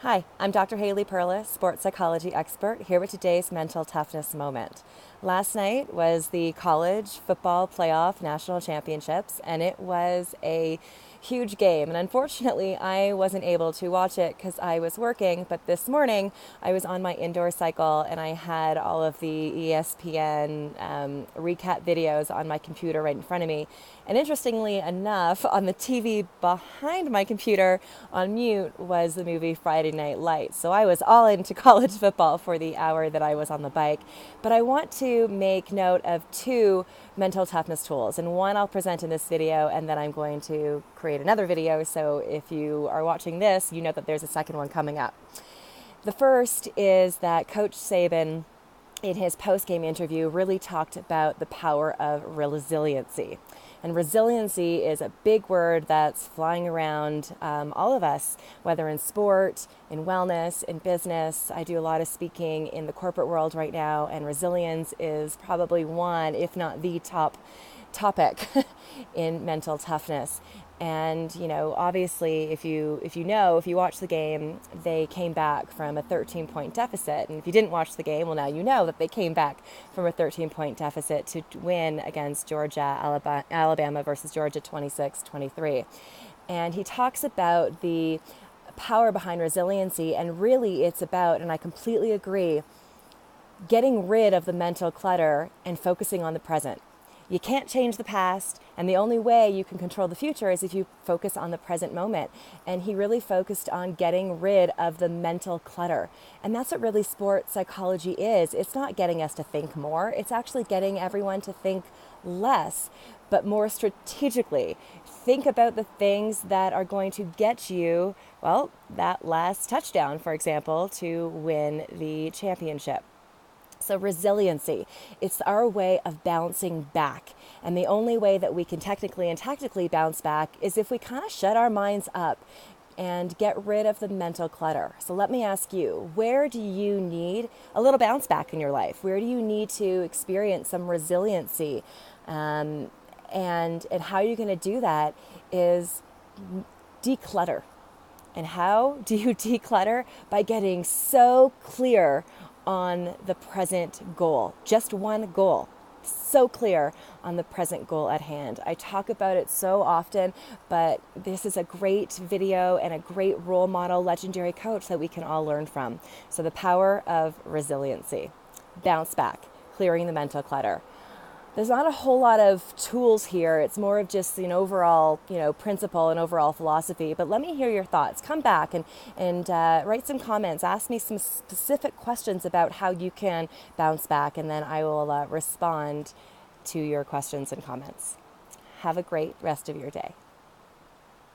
Hi, I'm Dr. Haley Perlus, sports psychology expert, here with today's mental toughness moment. Last night was the college football playoff national championships, and it was a huge game. And unfortunately, I wasn't able to watch it because I was working. But this morning, I was on my indoor cycle and I had all of the ESPN recap videos on my computer right in front of me. And interestingly enough, on the TV behind my computer on mute was the movie Friday Night Lights. So I was all into college football for the hour that I was on the bike. But I want to make note of two mental toughness tools. And one I'll present in this video, and then I'm going to create another video. So if you are watching this, you know that there's a second one coming up. The first is that Coach Saban, in his post-game interview, really talked about the power of resiliency. And resiliency is a big word that's flying around all of us, whether in sport, in wellness, in business. I do a lot of speaking in the corporate world right now, and resilience is probably one, if not the top topic in mental toughness. And, you know, obviously, if you watch the game, they came back from a 13-point deficit. And if you didn't watch the game, well, now you know that they came back from a 13-point deficit to win against Alabama versus Georgia 26-23. And he talks about the power behind resiliency, and really it's about, and I completely agree, getting rid of the mental clutter and focusing on the present. You can't change the past, and the only way you can control the future is if you focus on the present moment. And he really focused on getting rid of the mental clutter. And that's what really sports psychology is. It's not getting us to think more. It's actually getting everyone to think less, but more strategically. Think about the things that are going to get you, well, that last touchdown, for example, to win the championship. So resiliency, it's our way of bouncing back. And the only way that we can technically and tactically bounce back is if we kind of shut our minds up and get rid of the mental clutter. So let me ask you, where do you need a little bounce back in your life? Where do you need to experience some resiliency? And how you're going to do that is declutter. And how do you declutter? By getting so clear on the present goal, just one goal, so clear on the present goal at hand. I talk about it so often, but this is a great video and a great role model, legendary coach that we can all learn from. So the power of resiliency, bounce back, clearing the mental clutter. There's not a whole lot of tools here. It's more of just an overall, principle and overall philosophy. But let me hear your thoughts. Come back and write some comments. Ask me some specific questions about how you can bounce back, and then I will respond to your questions and comments. Have a great rest of your day.